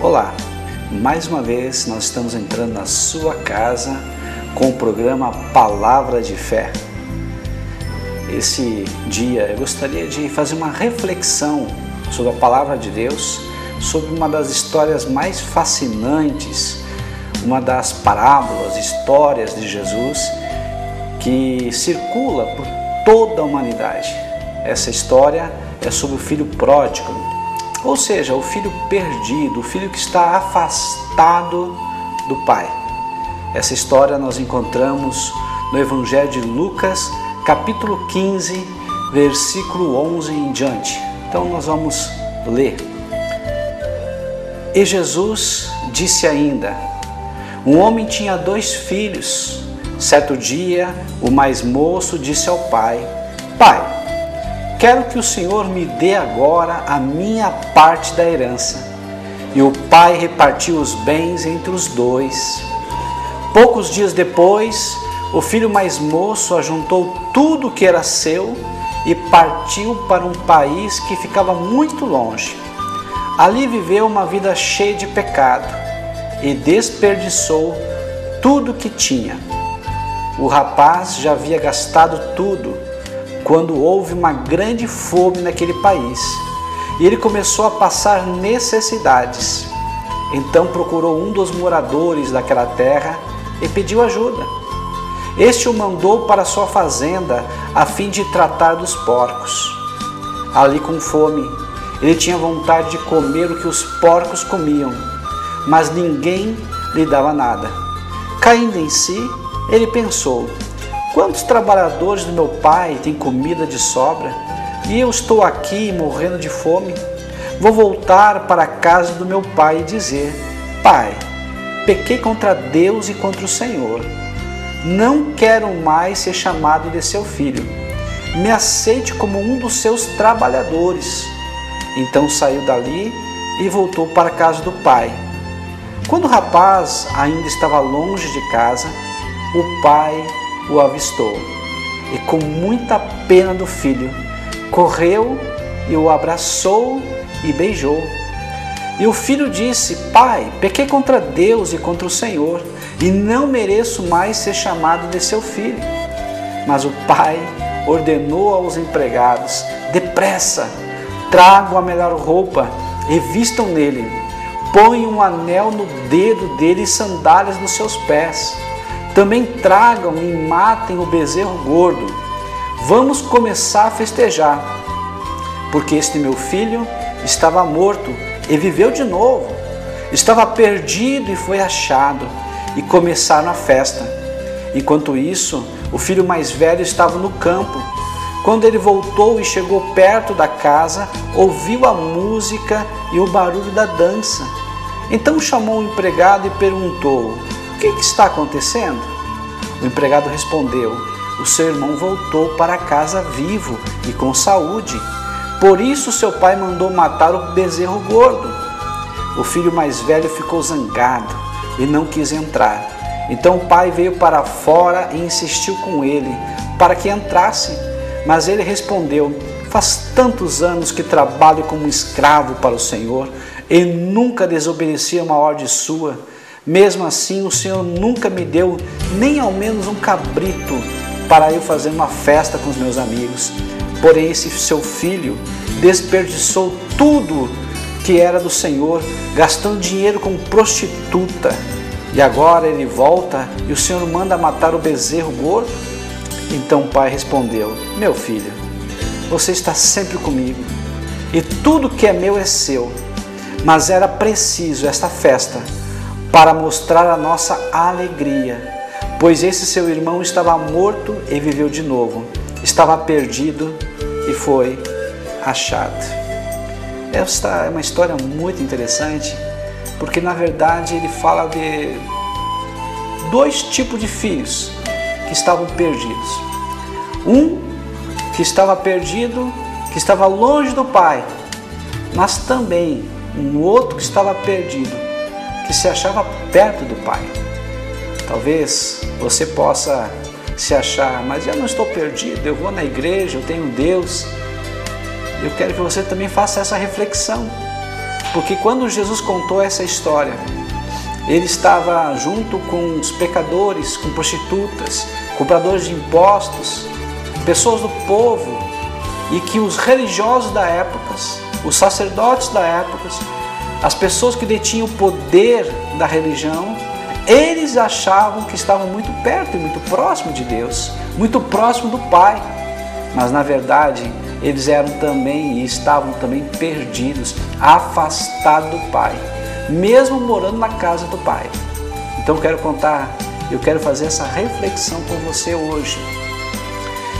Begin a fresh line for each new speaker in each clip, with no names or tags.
Olá, mais uma vez nós estamos entrando na sua casa com o programa Palavra de Fé. Esse dia eu gostaria de fazer uma reflexão sobre a Palavra de Deus, sobre uma das histórias mais fascinantes, uma das parábolas, histórias de Jesus que circula por toda a humanidade. Essa história é sobre o filho pródigo, ou seja, o filho perdido, o filho que está afastado do pai. Essa história nós encontramos no Evangelho de Lucas, capítulo 15, versículo 11 em diante. Então nós vamos ler. E Jesus disse ainda: um homem tinha 2 filhos. Certo dia, o mais moço disse ao pai: Pai, quero que o Senhor me dê agora a minha parte da herança. E o pai repartiu os bens entre os 2. Poucos dias depois, o filho mais moço ajuntou tudo o que era seu e partiu para um país que ficava muito longe. Ali viveu uma vida cheia de pecado e desperdiçou tudo o que tinha. O rapaz já havia gastado tudo quando houve uma grande fome naquele país e ele começou a passar necessidades. Então procurou um dos moradores daquela terra e pediu ajuda. Este o mandou para sua fazenda a fim de tratar dos porcos. Ali com fome, ele tinha vontade de comer o que os porcos comiam, mas ninguém lhe dava nada. Caindo em si, ele pensou: quantos trabalhadores do meu pai têm comida de sobra e eu estou aqui morrendo de fome? Vou voltar para a casa do meu pai e dizer: Pai, pequei contra Deus e contra o Senhor. Não quero mais ser chamado de seu filho. Me aceite como um dos seus trabalhadores. Então saiu dali e voltou para a casa do pai. Quando o rapaz ainda estava longe de casa, o pai o avistou e, com muita pena do filho, correu e o abraçou e beijou. E o filho disse: Pai, pequei contra Deus e contra o Senhor e não mereço mais ser chamado de seu filho. Mas o pai ordenou aos empregados: depressa, tragam a melhor roupa e vistam nele. Ponham um anel no dedo dele e sandálias nos seus pés. Também tragam e matem o bezerro gordo. Vamos começar a festejar, porque este meu filho estava morto e viveu de novo. Estava perdido e foi achado. E começaram a festa. Enquanto isso, o filho mais velho estava no campo. Quando ele voltou e chegou perto da casa, ouviu a música e o barulho da dança. Então chamou o empregado e perguntou: o que está acontecendo? O empregado respondeu: o seu irmão voltou para casa vivo e com saúde. Por isso seu pai mandou matar o bezerro gordo. O filho mais velho ficou zangado e não quis entrar. Então o pai veio para fora e insistiu com ele para que entrasse. Mas ele respondeu: faz tantos anos que trabalho como escravo para o Senhor e nunca desobedeci a uma ordem sua. Mesmo assim, o Senhor nunca me deu nem ao menos um cabrito para eu fazer uma festa com os meus amigos. Porém, esse seu filho desperdiçou tudo que era do Senhor, gastando dinheiro com prostituta. E agora ele volta e o Senhor manda matar o bezerro gordo? Então o pai respondeu: meu filho, você está sempre comigo e tudo que é meu é seu. Mas era preciso esta festa para mostrar a nossa alegria, pois esse seu irmão estava morto e viveu de novo, estava perdido e foi achado. Esta é uma história muito interessante, porque na verdade ele fala de 2 tipos de filhos que estavam perdidos. Um que estava perdido, que estava longe do pai, mas também um outro que estava perdido, que se achava perto do pai. Talvez você possa se achar: mas eu não estou perdido, eu vou na igreja, eu tenho Deus. Eu quero que você também faça essa reflexão. porque quando Jesus contou essa história, ele estava junto com os pecadores, com prostitutas, cobradores de impostos, pessoas do povo, e que os religiosos da época, os sacerdotes da época, as pessoas que detinham o poder da religião, eles achavam que estavam muito perto e muito próximo de Deus, muito próximo do Pai, mas na verdade eles eram também e estavam também perdidos, afastados do Pai, mesmo morando na casa do Pai. Então eu quero fazer essa reflexão com você hoje.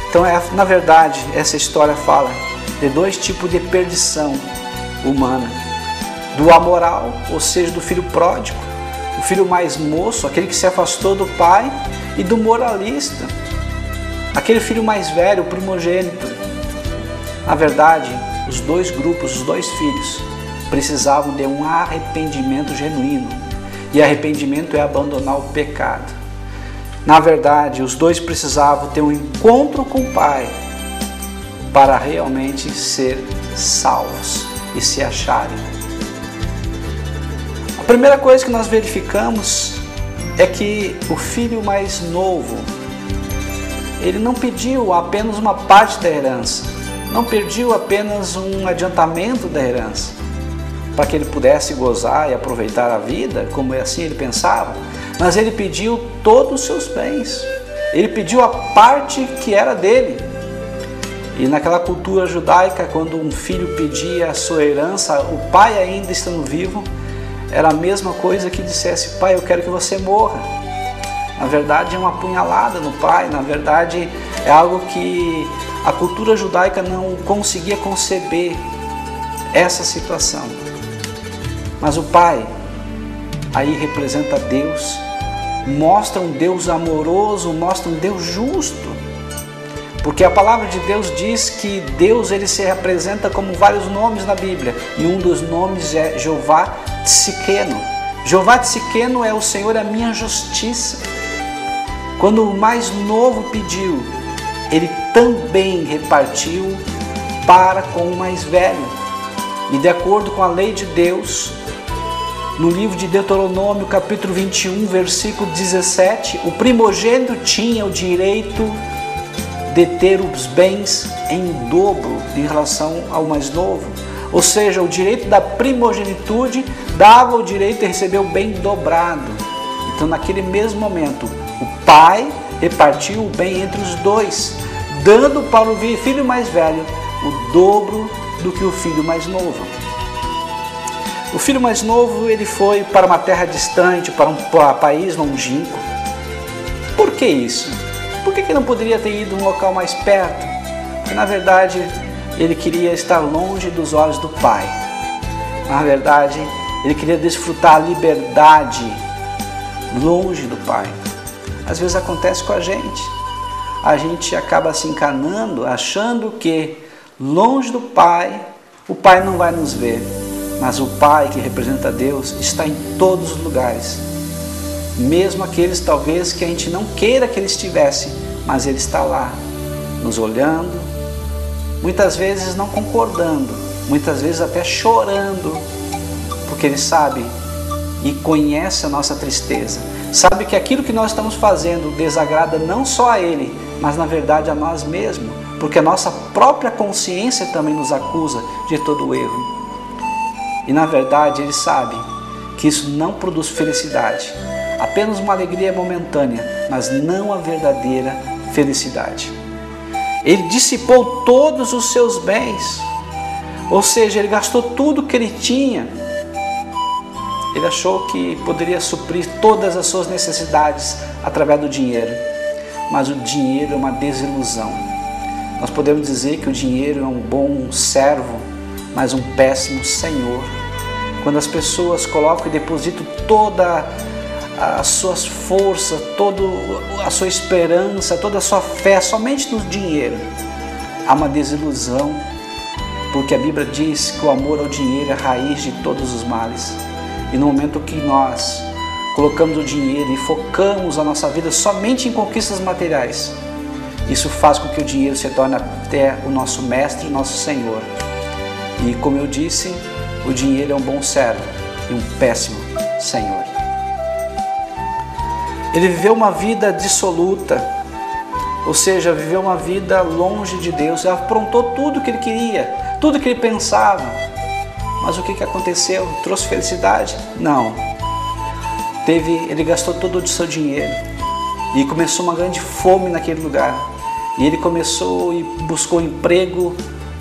Então, na verdade, essa história fala de dois tipos de perdição humana: do amoral, ou seja, do filho pródigo, o filho mais moço, aquele que se afastou do pai, e do moralista, aquele filho mais velho, o primogênito. Na verdade, os dois grupos, os dois filhos, precisavam de um arrependimento genuíno. E arrependimento é abandonar o pecado. Na verdade, os dois precisavam ter um encontro com o Pai para realmente ser salvos e se acharem. A primeira coisa que nós verificamos é que o filho mais novo, ele não pediu apenas uma parte da herança, não pediu apenas um adiantamento da herança, para que ele pudesse gozar e aproveitar a vida, como assim ele pensava, mas ele pediu todos os seus bens, ele pediu a parte que era dele. E naquela cultura judaica, quando um filho pedia a sua herança, o pai ainda estando vivo, era a mesma coisa que dissesse: pai, eu quero que você morra. Na verdade é uma punhalada no pai, na verdade é algo que a cultura judaica não conseguia conceber essa situação. Mas o pai aí representa Deus, mostra um Deus amoroso, mostra um Deus justo, porque a palavra de Deus diz que Deus ele se apresenta como vários nomes na Bíblia, e um dos nomes é Jeová Tsidkenu. Jeová Tsidkenu é o Senhor, a minha justiça. Quando o mais novo pediu, ele também repartiu para com o mais velho. E de acordo com a lei de Deus, no livro de Deuteronômio, capítulo 21, versículo 17, o primogênito tinha o direito de ter os bens em dobro em relação ao mais novo. Ou seja, o direito da primogenitude dava o direito de receber o bem dobrado. Então, naquele mesmo momento, o pai repartiu o bem entre os dois, dando para o filho mais velho o dobro do que o filho mais novo. O filho mais novo ele foi para uma terra distante, para um país longínquo. Por que isso? Por que não poderia ter ido a um local mais perto? Porque na verdade ele queria estar longe dos olhos do pai. Na verdade ele queria desfrutar a liberdade longe do pai. Às vezes acontece com a gente acaba se enganando, achando que longe do pai, o pai não vai nos ver. Mas o Pai, que representa Deus, está em todos os lugares. Mesmo aqueles talvez que a gente não queira que Ele estivesse, mas Ele está lá, nos olhando, muitas vezes não concordando, muitas vezes até chorando, porque Ele sabe e conhece a nossa tristeza. Sabe que aquilo que nós estamos fazendo desagrada não só a Ele, mas na verdade a nós mesmos, porque a nossa própria consciência também nos acusa de todo o erro. E na verdade ele sabe que isso não produz felicidade, apenas uma alegria momentânea, mas não a verdadeira felicidade. Ele dissipou todos os seus bens, ou seja, ele gastou tudo que ele tinha. Ele achou que poderia suprir todas as suas necessidades através do dinheiro, mas o dinheiro é uma desilusão. Nós podemos dizer que o dinheiro é um bom servo, mas um péssimo senhor. Quando as pessoas colocam e depositam toda as suas forças, toda a sua esperança, toda a sua fé somente no dinheiro, há uma desilusão, porque a Bíblia diz que o amor ao dinheiro é a raiz de todos os males. E no momento que nós colocamos o dinheiro e focamos a nossa vida somente em conquistas materiais, isso faz com que o dinheiro se torne até o nosso mestre, o nosso Senhor. E como eu disse, o dinheiro é um bom servo e um péssimo senhor. Ele viveu uma vida dissoluta, ou seja, viveu uma vida longe de Deus, aprontou tudo o que ele queria, tudo que ele pensava. Mas o que aconteceu? Trouxe felicidade? Não. Ele gastou todo o seu dinheiro e começou uma grande fome naquele lugar. E ele começou e buscou emprego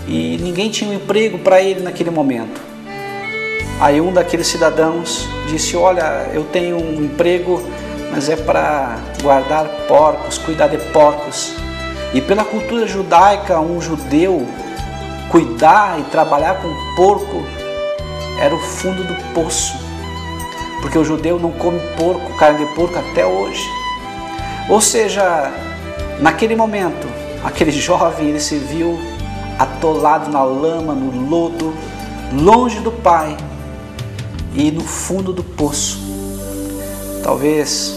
e ninguém tinha um emprego para ele naquele momento. Aí um daqueles cidadãos disse: olha, eu tenho um emprego, mas é para guardar porcos, cuidar de porcos. E pela cultura judaica, um judeu cuidar e trabalhar com porco era o fundo do poço, porque o judeu não come porco, carne de porco até hoje. Ou seja, naquele momento, aquele jovem, ele se viu atolado na lama, no lodo, longe do Pai e no fundo do poço. Talvez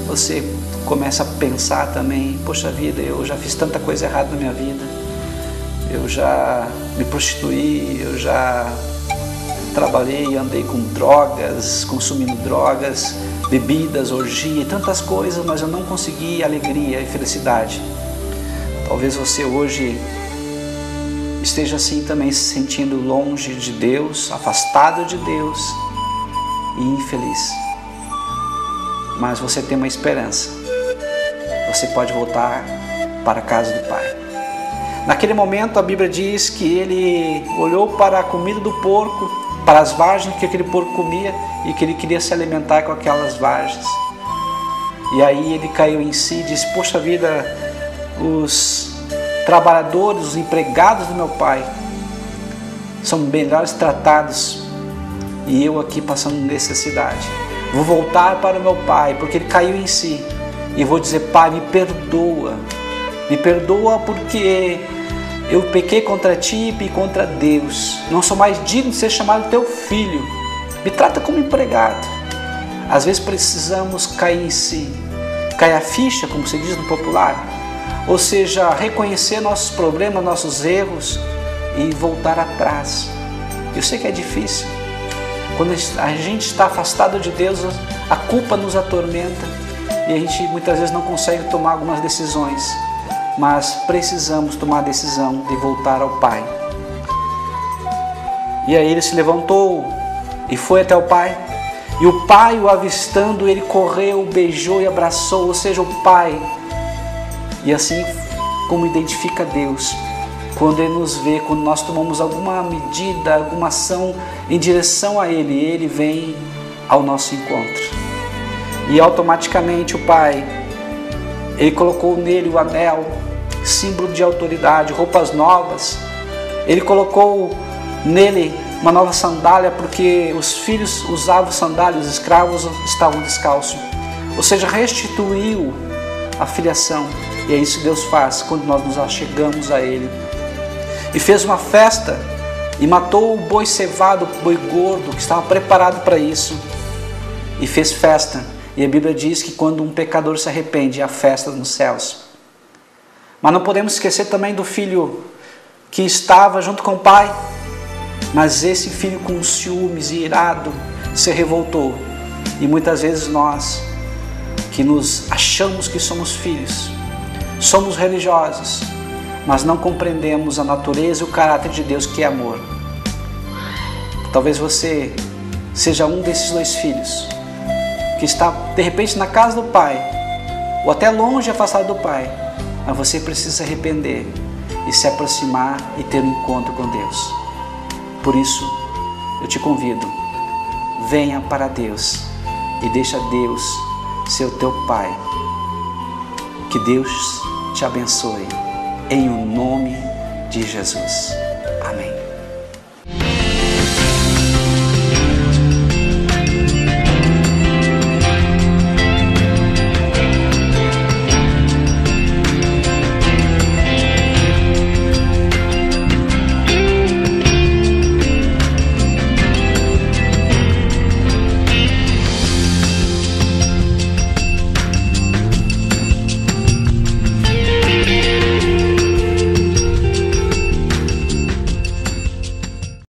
você comece a pensar também: poxa vida, eu já fiz tanta coisa errada na minha vida, eu já me prostituí, eu já trabalhei, andei com drogas, consumindo drogas, bebidas, orgia, tantas coisas, mas eu não consegui alegria e felicidade. Talvez você hoje esteja assim também, se sentindo longe de Deus, afastado de Deus e infeliz. Mas você tem uma esperança. Você pode voltar para a casa do Pai. Naquele momento a Bíblia diz que ele olhou para a comida do porco, para as vargens que aquele porco comia, e que ele queria se alimentar com aquelas vargens. E aí ele caiu em si e disse: poxa vida, os trabalhadores, os empregados do meu pai são melhores tratados e eu aqui passando necessidade. Vou voltar para o meu pai, porque ele caiu em si, e vou dizer: Pai, me perdoa porque eu pequei contra ti e contra Deus, não sou mais digno de ser chamado teu filho, me trata como empregado. Às vezes precisamos cair em si, cair a ficha, como se diz no popular, ou seja, reconhecer nossos problemas, nossos erros e voltar atrás. Eu sei que é difícil, quando a gente está afastado de Deus, a culpa nos atormenta e a gente muitas vezes não consegue tomar algumas decisões. Mas precisamos tomar a decisão de voltar ao Pai. E aí ele se levantou e foi até o Pai. E o Pai, o avistando, ele correu, beijou e abraçou, ou seja, o Pai. E assim como identifica Deus, quando Ele nos vê, quando nós tomamos alguma medida, alguma ação em direção a Ele, Ele vem ao nosso encontro. E automaticamente o Pai, Ele colocou nele o anel, símbolo de autoridade, roupas novas. Ele colocou nele uma nova sandália, porque os filhos usavam sandálias, os escravos estavam descalços. Ou seja, restituiu a filiação. E é isso que Deus faz quando nós nos achegamos a Ele. E fez uma festa e matou o boi cevado, o boi gordo, que estava preparado para isso. E fez festa. E a Bíblia diz que quando um pecador se arrepende, há festa nos céus. Mas não podemos esquecer também do filho que estava junto com o pai. Mas esse filho, com ciúmes e irado, se revoltou. E muitas vezes nós, que nos achamos que somos filhos, somos religiosos, mas não compreendemos a natureza e o caráter de Deus, que é amor. Talvez você seja um desses dois filhos, que está de repente na casa do pai, ou até longe, afastado do pai, mas você precisa se arrepender e se aproximar e ter um encontro com Deus. Por isso, eu te convido, venha para Deus e deixa Deus ser o teu Pai. Que Deus te abençoe, em o nome de Jesus.